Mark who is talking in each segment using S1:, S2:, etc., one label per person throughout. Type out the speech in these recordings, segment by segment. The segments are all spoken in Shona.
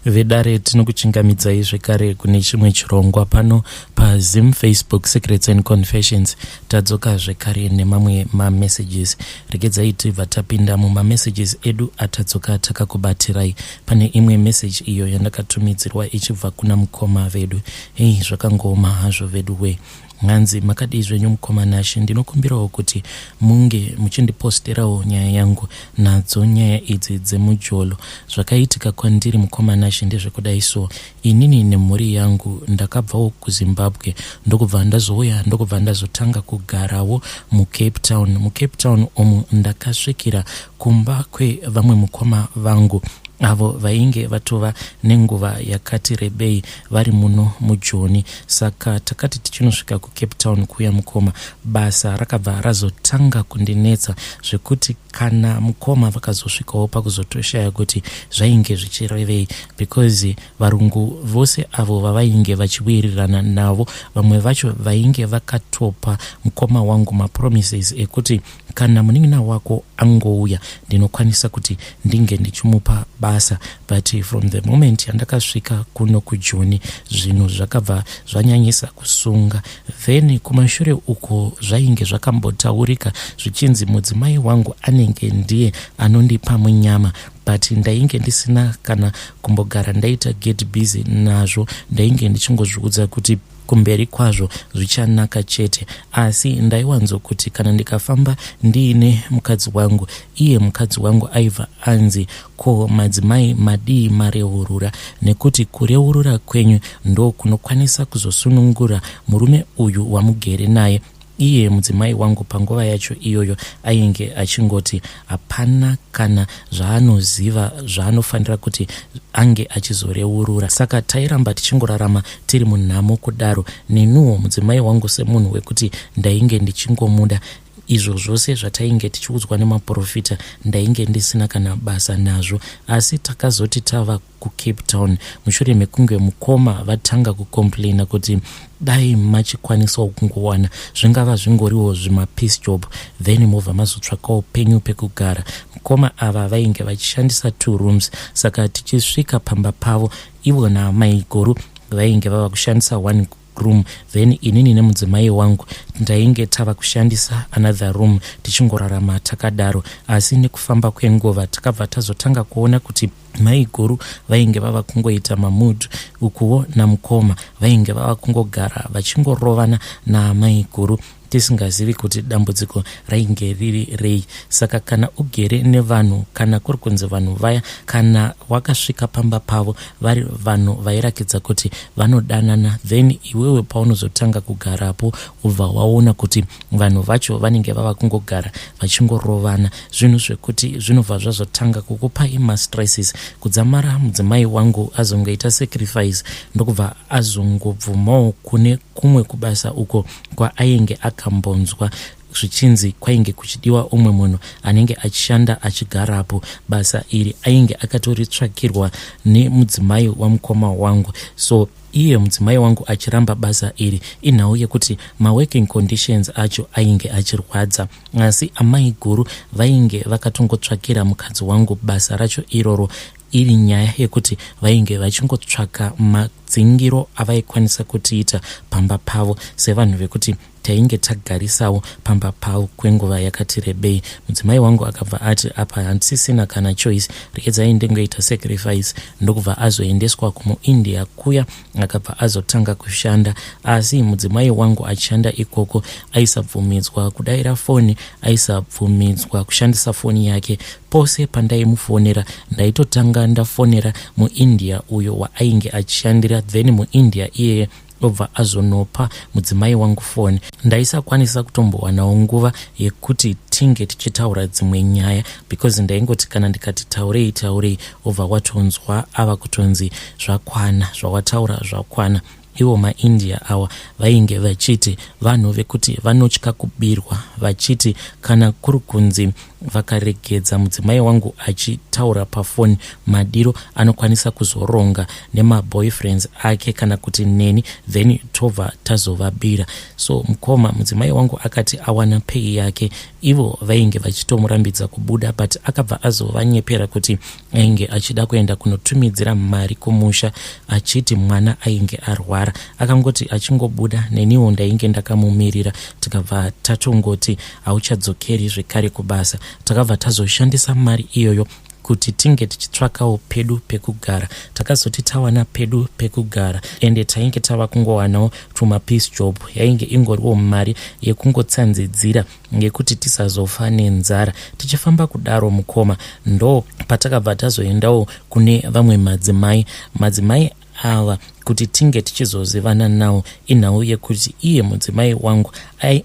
S1: Vedare tinokuchingamidzai zvekare kune chimwe chirongwa pano paZim Facebook Secrets and Confessions. Tadzoka zvekare nemamwe mamessages. Regedzai tibva tapinda mumamessages edu atadzoka takakubatirai. Pane imwe message iyo yandakatumidzirwa ichibva kuna mukoma vedu. Hei, zvakangoma hazvo vedu we. Nganzi makadi zvenyu mukoma Nashe, ndinokumbirawo kuti munge muchindiposterawo nyaya yangu nadzo nyaya idzi dzemujolo. Zvakaitika kwandiri mukoma Nashe ndezvekudai so. Inini nemhuri yangu ndakabvawo kuZimbabwe ndokubva ndazouya ndokubva ndazotanga kugarawo muCape Town. MuCape Town omu ndakasvikira kumba kwevamwe mukoma vangu avo vainge vatova nenguva yakati rebei vari muno muJoni. Saka takati tichinosvika kuCape Town kuya mukoma, basa rakabva razotanga kundinetsa zvekuti kana mukoma vakazosvikawo pakuzotoshaya kuti zvainge zvichirevei, because varungu vose avo vavainge vachiwirirana navo, vamwe vacho vainge vakatopa mukoma wangu mapromises ekuti kana munin'ina wako angouya ndinokwanisa kuti ndinge ndichimupa basa. But from the moment yandakasvika kuno kuJoni, zvinhu zvakabva zvanyanyisa kusunga. Then kumashure uko zvainge zvakambotaurika zvichinzi mudzimai wangu anenge ndiye anondipa munyama, but ndainge ndisina kana kumbogara ndaita get busy nazvo. Ndainge ndichingozviudza kuti kumberi kwazvo zvichanaka chete, asi ndaiwanzo kuti kana ndikafamba ndiine mukadzi wangu, iye mukadzi wangu aibva anzi ko madzimai madii mareurura, nekuti kureurura kwenyu ndo kunokwanisa kuzosunungura murume uyu wamugere naye. Iye mudzimai wangu panguva yacho iyoyo ainge achingoti hapana kana zvaanoziva zvaanofanira kuti ange achizoreurura. Saka tairamba tichingorarama tiri munhamo kudaro. Nenuwo mudzimai wangu semunhu wekuti ndainge ndichingomuda, izvo zvose zvatainge tichiudzwa nemaprofita ndainge ndisina kana basa nazvo. Asi takazoti tava kuCape Town, Mushure Mekunge mukoma vatanga kukomplaina kuti dai machikwanisawo kungowana zvingava zvingoriwo zvimapeace job, then movha mazotsvakawo penyu pekugara. Mukoma ava vainge vachishandisa 2 rooms, saka tichisvika pamba pavo ivo namai guru vainge vava kushandisa 1 room, then inini nemudzimai wangu ndainge tava kushandisa another room tichingorarama takadaro. Asi nekufamba kwenguva takabva tazotanga kuona kuti mai guru vainge vava kungoita mamood, ukuwo namukoma vainge vava kungogara vachingorovana namai guru tisingazivi kuti dambudziko rainge riri rei. Saka kana ugere nevanhu, kana kuri kunzi vanhu vaya, kana wakasvika pamba pavo vari vanhu vairakidza kuti vanodanana, then iwewe paunozotanga kugarapo ubva waona kuti vanhu vacho vanenge vava kungogara vachingorovana, zvinhu zvekuti zvinobva zvazotanga kukupa stresses. Kudzamara mudzimai wangu azongoita sacrifice ndokubva azongobvumawo kune kumwe kubasa uko kwaainge akambonzwa zvichinzi kwainge kuchidiwa umwe munhu anenge achishanda achigarapo. Basa iri ainge akatoritsvakirwa nemudzimai wamukoma wangu. So iye mudzimai wangu achiramba basa iri, inhau yekuti maworking conditions acho ainge achirwadza. Asi amai guru vainge vakatongotsvakira mukadzi wangu basa racho iroro, iri nyaya yekuti vainge vachingotsvaka madzingiro avaikwanisa kutiita pamba pavo sevanhu vekuti tainge tagarisawo pamba pavo kwenguva yakati rebei. Mudzimai wangu akabva ati apa handisisina kana choice, regedzai ndengoita sacrifice, ndokubva azoendeswa kumuIndia kuya akabva azotanga kushanda. Asi mudzimai wangu achishanda ikoko aisabvumidzwa kudayira foni, aisabvumidzwa kushandisa foni yake. Pose pandaimufonera ndaitotanga ndafonera muIndia uyo waainge achishandira, then muIndia iye obva azonopa mudzimai wangu foni. Ndaisakwanisa kutombowanawo nguva yekuti tinge tichitaura dzimwe nyaya, because ndaingoti kana ndikati taurei obva watonzwa ava kutonzi zvakwana, zvawataura zvakwana. ivo maindia awa vainge vachiti vanhu vekuti vanotya kubirwa, vachiti kana kuri kunzi vakaregedza mudzimai wangu achitaura pafoni, madiro anokwanisa kuzoronga nemaboyfriends ake kana kuti neni, then tobva tazovabira. So mukoma mudzimai wangu akati awana pei yake, ivo vainge vachitomurambidza kubuda, but akabva azovanyepera kuti ainge achida kuenda kunotumidzira mari kumusha, achiti mwana ainge arwara. Akangoti achingobuda, neniwo ndainge ndakamumirira, tikabva tatongoti hauchadzokeri zvekare kubasa. Takabva tazoshandisa mari iyoyo kuti tinge tichitsvakawo pedu pekugara. Takazoti tawana pedu pekugara ende tainge tava kungowanawo tumapiece job, yainge ingoriwo mari yekungotsanzidzira ngekuti tisazofa nenzara. Tichifamba kudaro mukoma, ndo patakabva tazoendawo kune vamwe madzimai ava kuti tinge tichizozivana nawo. Inhau yekuti iye mudzimai wangu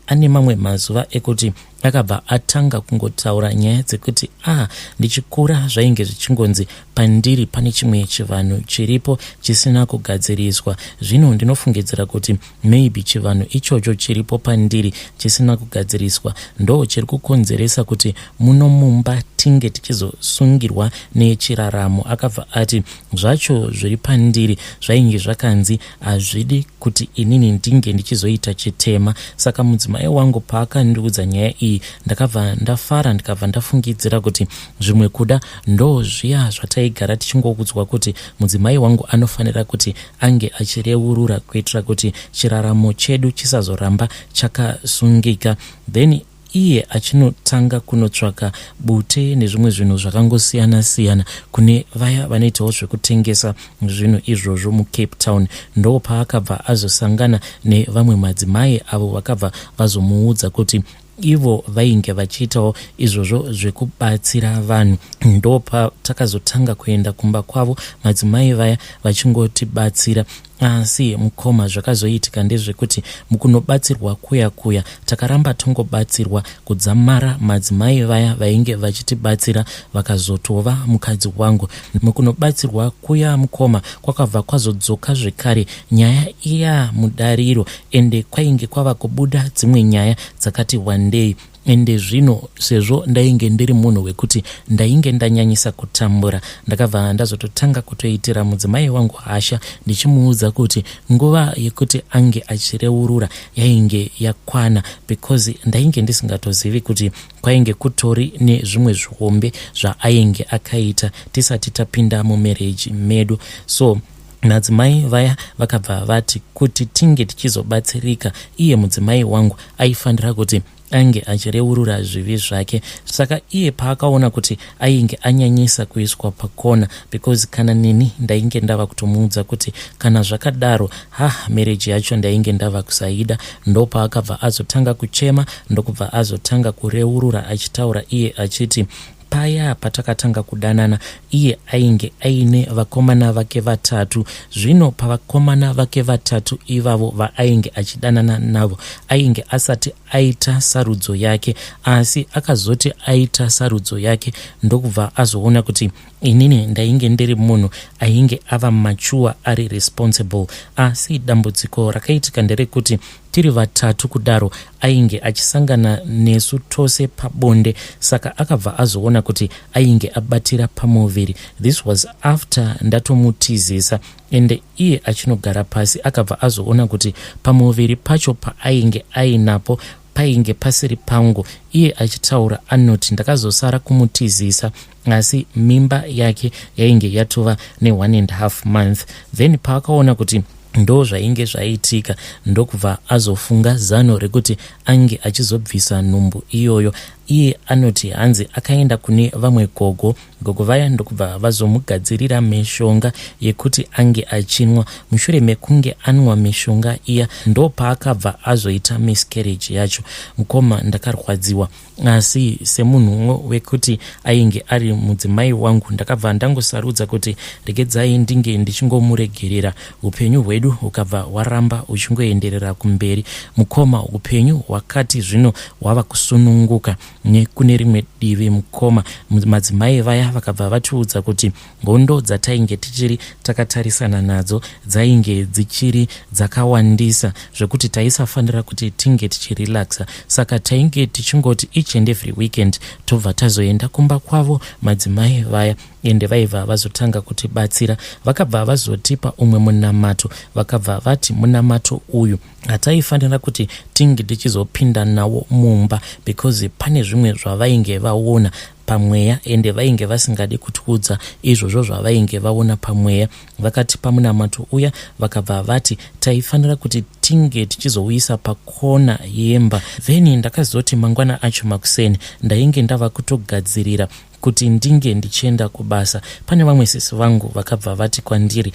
S1: ane mamwe mazuva ekuti akabva atanga kungotaura nyaya dzekuti ndichikura zvainge zvichingonzi pandiri pane chimwe chivanhu chiripo chisina kugadziriswa. Zvino ndinofungidzira kuti maybe chivanhu ichocho chiripo pandiri chisina kugadziriswa ndo chiri kukonzeresa kuti muno mumba tinge tichizosungirwa nechiraramo. Akabva ati zvacho zviri pandiri zvainge zvakanzi hazvidi kuti inini ndinge ndichizoita chitema. Saka mudzimai wangu paakandiudza nyaya iyi, ndakabva ndafara, ndikabva ndafungidzira kuti zvimwe kuda ndo zviya zvataigara tichingokudzwa kuti mudzimai wangu anofanira kuti ange achireurura kuitira kuti chiraramo chedu chisazoramba chakasungika. Then iye achinotanga kunotsvaka bute nezvimwe zvinhu zvakangosiyana-siyana kune vaya vanoitawo zvekutengesa zvinhu izvozvo muCape Town. Ndo paakabva azosangana nevamwe madzimai avo vakabva vazomuudza kuti ivo vainge vachiitawo izvozvo zvekubatsira vanhu. Ndo patakazotanga kuenda kumba kwavo madzimai vaya vachingotibatsira. Asi mukoma zvakazoitika ndezvekuti mukunobatsirwa kuya takaramba tongobatsirwa kudzamara madzimai vaya vainge vachitibatsira vakazotova mukadzi wangu. Mukunobatsirwa kuya mukoma kwakabva kwazodzoka zvekare nyaya iya mudariro, ende kwainge kwava kubuda dzimwe nyaya dzakati wandei. Ende zvino sezvo ndainge ndiri munhu wekuti ndainge ndanyanyisa kutambura, ndakabva ndazototanga kutoitira mudzimai wangu hasha, ndichimuudza kuti nguva yekuti ange achireurura yainge yakwana, because ndainge ndisingatozivi kuti kwainge kutori nezvimwe zvihombe zvaainge akaita tisati tapinda mumarriage medu. So madzimai vaya vakabva vati kuti tinge tichizobatsirika, iye mudzimai wangu aifanira kuti ange achireurura zvivi zvake. Saka iye paakaona kuti ainge anyanyisa kuiswa pakona, because kana nini ndainge ndava kutomuudza kuti kana zvakadaro marriage yacho ndainge ndava kusaida, ndo paakabva azotanga kuchema, ndokubva azotanga kureurura achitaura iye achiti paya patakatanga kudanana iye ainge aine vakomana vake vatatu. Zvino pavakomana vake vatatu ivavo vaainge achidanana navo ainge asati aita sarudzo yake, asi akazoti aita sarudzo yake ndokubva azoona kuti inini ndainge ndiri munhu ainge ava machuwa ari responsible. Asi dambudziko rakaitika nderekuti tiri vatatu kudaro ainge achisangana nesu tose pabonde, saka akabva azoona kuti ainge abatira pamuviri. This was after ndatomutizisa, ende iye achinogara pasi akabva azoona kuti pamuviri pacho paainge ainapo painge pasiri pangu. Iye achitaura anoti ndakazosara kumutizisa, asi mimba yake yainge yatova ne1.5 month. Then paakaona kuti ndo zvainge zvaitika, ndokubva azofunga zano rekuti ange achizobvisa nhumbu iyoyo. Iye anoti hanzi akaenda kune vamwe gogo vaya ndokubva vazomugadzirira mishonga yekuti ange achinwa. Mushure mekunge anwa mishonga iya ndo paakabva azoita miscarriage yacho. Mukoma ndakarwadziwa, asi semunhu wekuti ainge ari mudzimai wangu ndakabva ndangosarudza kuti regedzai ndinge ndichingomuregerera upenyu hwedu hwedu ukabva waramba uchingoenderera kumberi. Mukoma, upenyu wakati zvino wava kusununguka. Nekune rimwe divi mukoma, madzimai vaya vakabva vatiudza kuti hondo dzatainge tichiri takatarisana nadzo dzainge dzichiri dzakawandisa zvekuti taisafanira kuti tinge tichirelaxa. Saka tainge tichingoti each and every weekend tobva tazoenda kumba kwavo madzimai vaya ende vaibva vazotanga kutibatsira. Vakabva vazotipa umwe munamato, vakabva vati munamato uyu hataifanira kuti tinge tichizopinda nawo mumba because pane zvimwe zvavainge vaona pamweya ende vainge vasingadi kutiudza izvozvo zvavainge vaona pamweya. Vakatipa munamato uya vakabva vati taifanira kuti tinge tichizouyisa pakona yemba. Then ndakazoti mangwana acho makuseni ndainge ndava kutogadzirira kuti ndinge ndichienda kubasa. Pane vamwe sisi vangu vakabva vati kwandiri,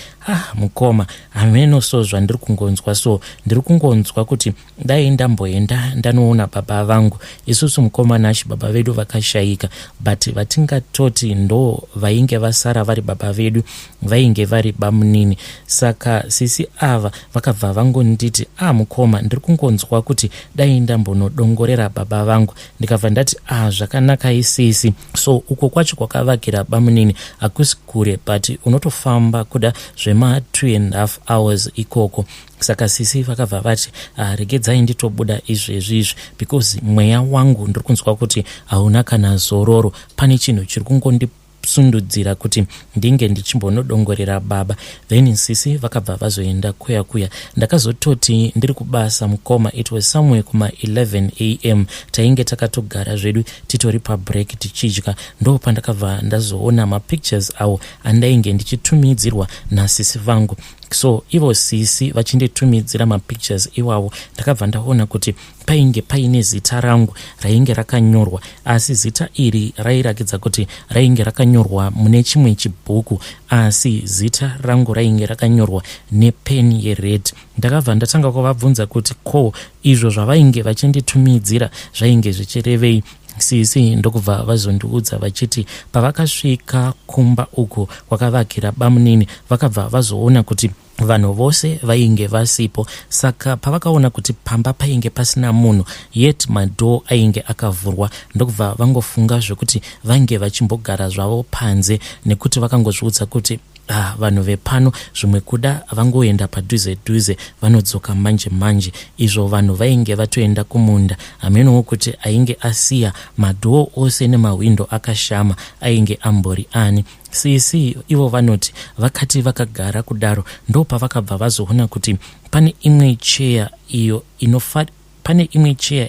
S1: mukoma, hameno so zvandiri kungonzwa so, ndiri kungonzwa kuti dai ndamboenda ndanoona baba vangu. Isusu mukoma nashi baba vedu vakashayika, but vatingatoti ndo vainge vasara vari baba vedu vainge vari bamunini. Saka sisi ava vakabva vangonditi, mukoma, ndiri kungonzwa kuti dai ndambonodongorera baba vangu. Ndikabva ndati zvakanaka isisi. So uko kwacho kwakavakira bamunini hakusi kure, but unotofamba kuda zvema 2.5 hours ikoko. Saka sisi vakabva vati regedzai nditobuda izvezvi because mweya wangu ndiri kunzwa kuti hauna kana zororo. Pane chinhu chiri kungondisundudzira kuti ndinge ndichimbonodongorera baba. Then sisi vakabva vazoenda kuya. Ndakazototi ndiri kubasa mukoma, it was somewhere kuma 11 am. Tainge takatogara zvedu titori pabreak tichidya. Ndo pandakabva ndazoona mapictures awo andainge ndichitumidzirwa nasisi vangu. So ivo sisi vachinditumidzira mapictures iwawo, ndakabva ndaona kuti painge paine zita rangu rainge rakanyorwa, asi zita iri rairakidza kuti rainge rakanyorwa mune chimwe chibhuku, asi zita rangu rainge rakanyorwa nepeni yered. Ndakabva ndatanga kuvabvunza kuti ko izvo zvavainge vachinditumidzira zvainge zvichirevei. Sisi ndokubva vazondiudza vachiti pavakasvika kumba uko kwakavakira bamunini vakabva vazoona kuti vanhu vose vainge vasipo. Saka pavakaona kuti pamba painge pasina munhu yet madho ainge akavhurwa, ndokubva vangofunga zvekuti vange vachimbogara zvavo panze, nekuti vakangozviudza kuti vanhu vepano zvimwe kuda vangoenda padhuze vanodzoka manje. Izvo vanhu vainge vatoenda kumunda, hamenowo kuti ainge asiya madhoo ose nemawindo akashama ainge ambori ani. Sisi ivo vanoti vakati vakagara kudaro ndo pavakabva vazoona kuti pane imwe cheya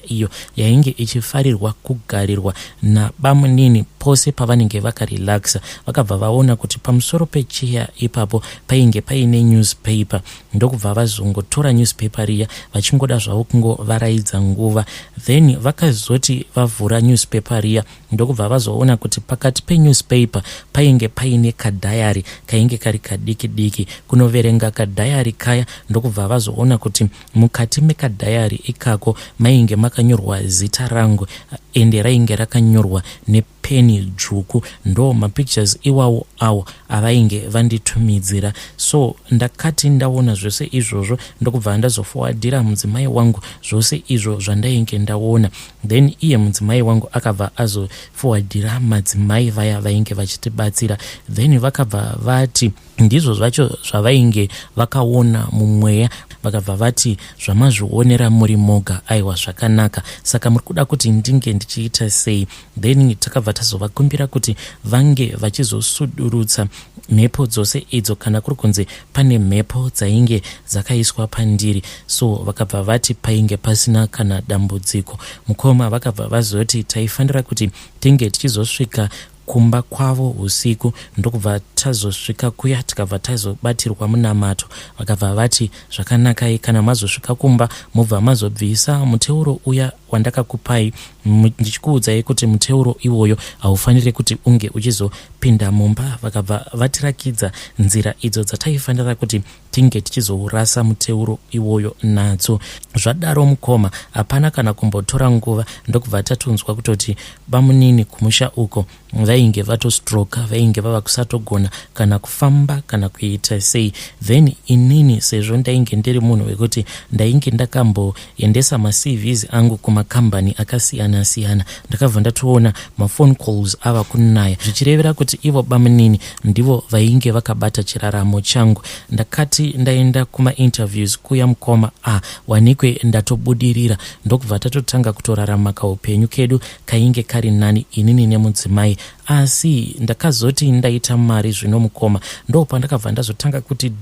S1: iyo yainge ichifarirwa kugarirwa nabamunini pose pavanenge vakarelaxa. Vakabva vaona kuti pamusoro pecheya ipapo painge paine newspaper. Ndokubva vazongotora newspaper riya vachingoda zvavo kungovaraidza nguva. Then vakazoti vavhura newspaper riya ndokubva vazoona kuti pakati penewspaper painge paine kadhayari kainge kari kadiki. Kunoverenga kadhayari kaya ndokubva vazoona kuti mukati mekadhayari ikako mainge makanyorwa zita rangu ende rainge rakanyorwa nepeni dzvuku. Ndo mapictures iwawo awo avainge vanditumidzira. So ndakati ndaona zvose izvozvo ndokubva ndazoforwardira mudzimai wangu zvose izvo zvandainge ndaona. Then iye mudzimai wangu akabva azoforwardira madzimai vaya vainge vachitibatsira. Then vakabva vati ndizvo zvacho zvavainge vakaona mumweya. Vakabva vati zvamazvionera muri moga aiwa zvakanaka, saka muri kuda kuti ndinge ndichiita sei? Then takabva tazovakumbira kuti vange vachizosudurutsa mhepo dzose idzo kana kuri kunzi pane mhepo dzainge dzakaiswa pandiri. So vakabva vati painge pasina kana dambudziko. Mukoma vakabva vazoti taifanira kuti tinge tichizosvika kumba kwavo usiku, ndokubva tazosvika kuya tikabva tazobatirwa munamato. Vakabva vati zvakanaka, kana mazosvika kumba mobva mazobvisa muteuro uya wandakakupai, ndichikuudzai kuti muteuro iwoyo haufaniri kuti unge uchizopinda mumba. Vakabva vatirakidza nzira idzo dzataifanira kuti tinge tichizourasa muteuro iwoyo nadzo. Zvadaro mukoma hapana kana kumbotora nguva, ndokubva tatunzwa kutoti bamunini kumusha uko vainge vatostroka, vainge vava kusatogona kana kufamba kana kuita sei. Then inini sezvo ndainge ndiri munhu wekuti ndainge ndakamboendesa maCVs angu kumakambani akasiyana siyana, ndakabva ndatoona mafone calls ava kunaya, zvichirevera kuti ivo bamunini ndivo vainge vakabata chiraramo changu. Ndakati ndaenda kuma-interviews kuya mukoma, wanikwe ndatobudirira, ndokubva tatotanga kutorarama kaupenyu kedu kainge kari nani inini nemudzimai. Asi ndakazoti ndaita mari zvino mukoma, ndo pandakabva ndazotanga kuti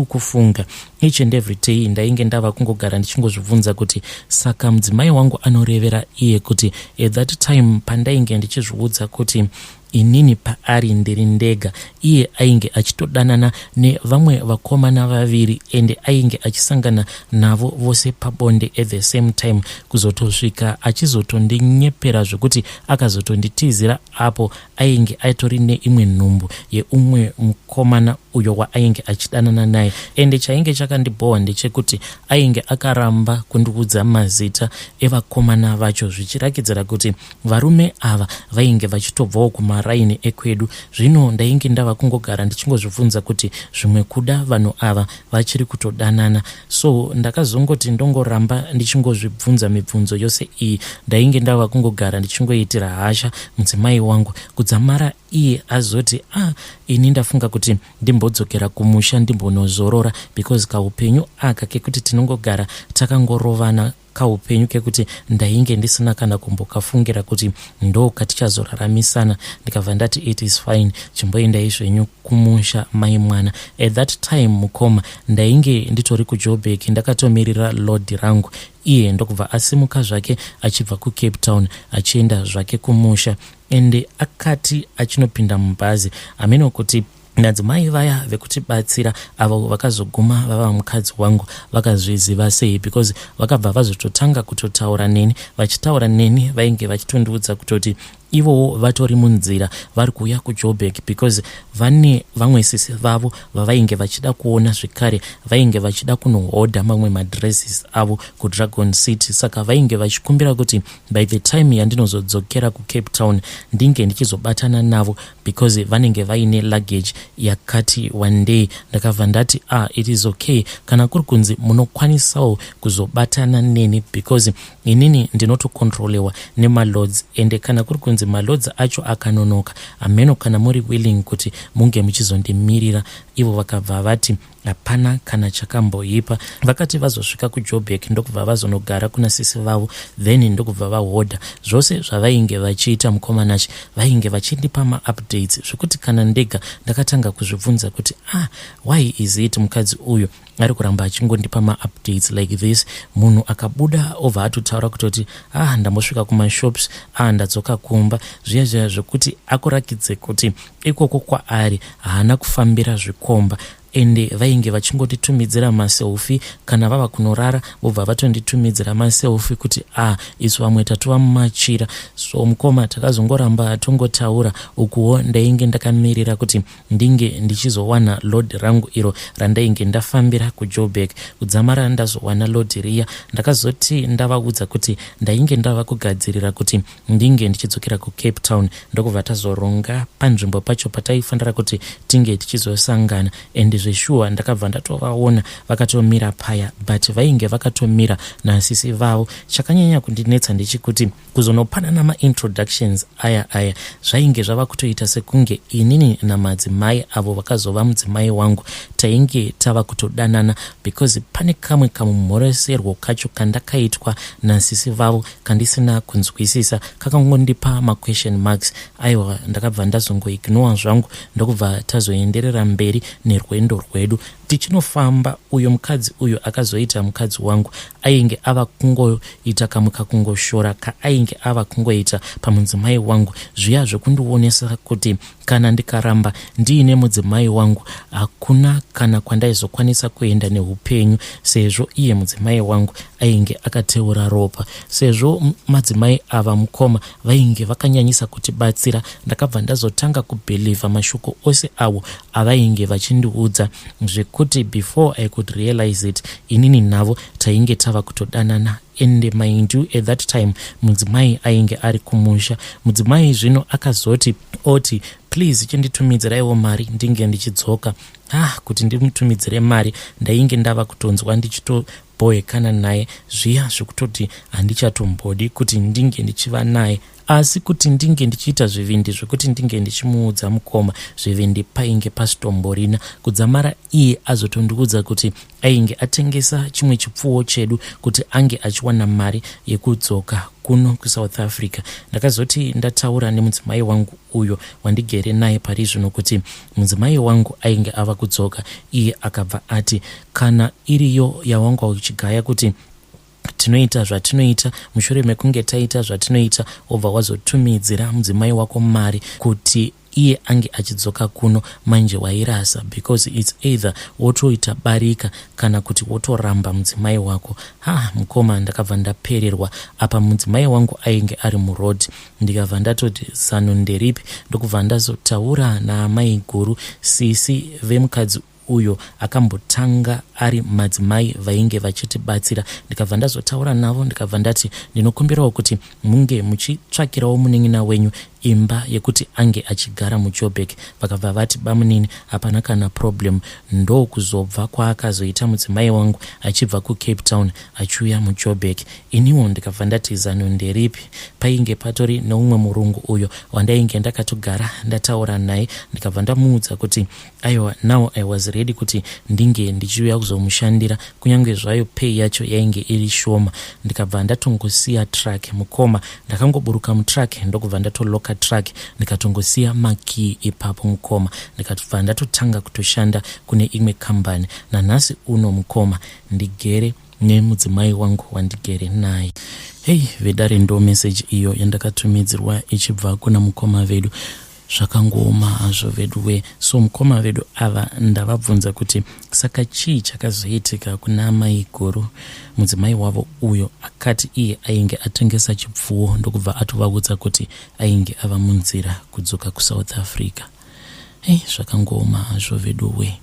S1: kufunga each and every day. Ndainge ndava kungogara ndichingozvibvunza kuti saka mudzimai wangu anorevera iye kuti at that time pandainge ndichizviudza kuti inini paari ndiri ndega, iye ainge achitodanana nevamwe vakomana vaviri ende ainge achisangana navo vose pabonde at the same time, kuzotosvika achizotondinyeppera zvekuti akazotonditizira apo ainge aitori neimwe nhumbu yeumwe mukomana uyo waainge achidanana naye. Ende chainge chakandibhowa ndechekuti ainge akaramba kundiudza mazita evakomana vacho, zvichirakidzira kuti varume ava vainge vachitobvawo kumaraini ekwedu. Zvino ndainge ndava kungogara ndichingozvibvunza kuti zvimwe kuda vanhu ava vachiri kutodanana. So ndakazongoti ndongoramba ndichingozvibvunza mibvunzo yose iyi, ndainge ndava kungogara ndichingoitira hasha mudzimai wangu, kudzamara iye azoti ini ndafunga kuti ndimbodzokera kumusha ndimbonozorora, because kaupenyu aka kekuti tinongogara takangorovana, kaupenyu kekuti ndainge ndisina kana kumbokafungira kuti ndo katichazoraramisana. Ndikabva ndati it is fine, chimboendai zvenyu kumusha mai mwana. At that time mukoma ndainge nditori kuJoburg, ndakatomirira lord rangu. Iye ndokubva asimuka zvake achibva kuCape Town achienda zvake kumusha, ende akati achinopinda mubhazi ameno kuti madzimai vaya vekutibatsira avo vakazoguma vava mukadzi wangu vakazviziva sei, because vakabva vazototanga kutotaura neni. Vachitaura neni vainge vachitondiudza kutoti ivowo vatori munzira vari kuuya kuJoburg, because vane vamwe sisi vavo vavainge vachida kuona zvekare, vainge vachida kunohodha mamwe madresses avo kuDragon City. Saka vainge vachikumbira kuti by the time yandinozodzokera kuCape Town ndinge ndichizobatana navo, because vanenge vaine luggage yakati one day. Ndakabva ndati it is okay kana kuri kunzi munokwanisawo kuzobatana neni, because inini ndinotokontrolewa nemalords, ende kana kuri kunzi malords acho akanonoka ameno kana muri willing kuti munge muchizondimirira. Ivo vakabva vati hapana kana chakamboipa. Vakati vazosvika kuJoburg ndokubva vazonogara kuna sisi vavo, then ndokubva vahodha zvose zvavainge vachiita mukomanachi. Vainge vachindipa maupdates zvekuti kana ndega ndakatanga kuzvibvunza kuti why is it mukadzi uyu ari kuramba achingondipa maupdates like this. Munhu akabuda obva atotaura kutoti ndambosvika kumashops, ndadzoka kumba, zviya zvekuti akurakidze kuti ikoko kwaari haana kufambira zvikomba. Ende vainge vachingotitumidzira maselfi kana vava kunorara, vobva vatonditumidzira maselfi kuti isu vamwe tatova mumachira. So mukoma takazongoramba tongotaura ukuwo ndainge ndakamirira kuti ndinge ndichizowana lord rangu iro randainge ndafambira kuJoburg. Kudzamara ndazowana lord riya, ndakazoti ndavaudza kuti ndainge ndava kugadzirira kuti ndinge ndichidzokera kuCape Town, ndokubva tazoronga panzvimbo pacho pataifanira kuti tinge tichizosangana. Ende zveshuwa ndakabva ndatovaona vakatomira paya, but vainge vakatomira nasisi vavo. Chakanyanya kundinetsa ndechikuti kuzonopanana ma-introductions aya zvainge zvava kutoita sekunge inini namadzimai avo vakazova mudzimai wangu tainge tava kutodanana, because pane kamwe kamumhoreserwo kacho kandakaitwa nasisi vavo kandisina kunzwisisa, kakangondipa ma-question marks. Aiwa, ndakabva ndazongoignora zvangu ndokubva tazoenderera mberi nerwendo rwedu. Tichinofamba uyo mukadzi uyo akazoita mukadzi wangu ainge ava kungoita kamwe kakungoshora kaainge ava kungoita pamudzimai wangu, zviya zvekundionesa kuti kana ndikaramba ndiine mudzimai wangu hakuna kana kwandaizokwanisa kuenda neupenyu, sezvo iye mudzimai wangu ainge akateura ropa. Sezvo madzimai ava mukoma vainge vakanyanyisa kutibatsira, ndakabva ndazotanga kubheliva mashoko ose avo avainge vachindiudza zvichibudikidza zvekuti before I could realize it, inini navo tainge tava kutodanana. And mind you, at that time mudzimai ainge ari kumusha. Mudzimai zvino akazoti oti please chenditumidziraiwo mari ndinge ndichidzoka. Kuti ndimutumidzire mari ndainge ndava kutonzwa ndichitobhoekana naye zviya zvekutoti handichatombodi kuti ndinge ndichiva naye, asi kuti ndinge ndichiita zvivindi zvekuti ndinge ndichimuudza mukoma zvivindi painge pasitomborina. Kudzamara iye azotondiudza kuti ainge atengesa chimwe chipfuwo chedu kuti ange achiwana mari yekudzoka kuno kuSouth Africa. Ndakazoti ndataura nemudzimai wangu uyo wandigere naye pari zvino kuti mudzimai wangu ainge ava kudzoka. Iye akabva ati kana iriyo yawanga uchigaya kuti tinoita zvatinoita, Mushure Mekunge taita zvatinoita, obva wazotumidzira mudzimai wako mari kuti iye ange achidzoka kuno, manje wairasa, because it's either wotoita barika kana kuti wotoramba mudzimai wako. Mukoma ndakabva ndapererwa. Apa mudzimai wangu ainge ari muroad, ndikabva ndatoti zano nderipi, ndokubva ndazotaura naamai guru sisi vemukadzi uyo akambotanga ari madzimai vainge vachitibatsira. Ndikabva ndazotaura navo ndikabva ndati ndinokumbirawo kuti munge muchitsvakirawo munin'ina wenyu imba yekuti ange achigara muJoburg. Vakabva vati bamunini hapana kana problem. Ndo kuzobva kwaakazoita mudzimai wangu achibva kuCape Town achiuya muJoburg. Iniwo ndikabva ndati zano nderipi, painge patori neumwe murungu uyo wandainge ndakatogara ndataura naye. Ndikabva ndamuudza kuti aiwa, now I was ready kuti ndinge ndichiuya kuzomushandira kunyange zvayo pay yacho yainge iri shoma. Ndikabva ndatongosiya track. Mukoma ndakangoburuka mutrack ndokubva ndatoloka track ndikatongosiya makii ipapo. Mukoma ndikabva ndatotanga kutoshanda kune imwe kambani. Nanhasi uno mukoma ndigere nemudzimai wangu wandigere naye. Vedare ndo message iyo yandakatumidzirwa ichibva kuna mukoma vedu. Zvakangoma hazvo vedu we. So mukoma vedu ava ndavabvunza kuti saka chii chakazoitika kuna mai guru. Mudzimai wavo uyo akati iye ainge atengesa chipfuwo ndokubva atovaudza kuti ainge ava munzira kudzoka kuSouth Africa. Zvakangoma hazvo vedu we.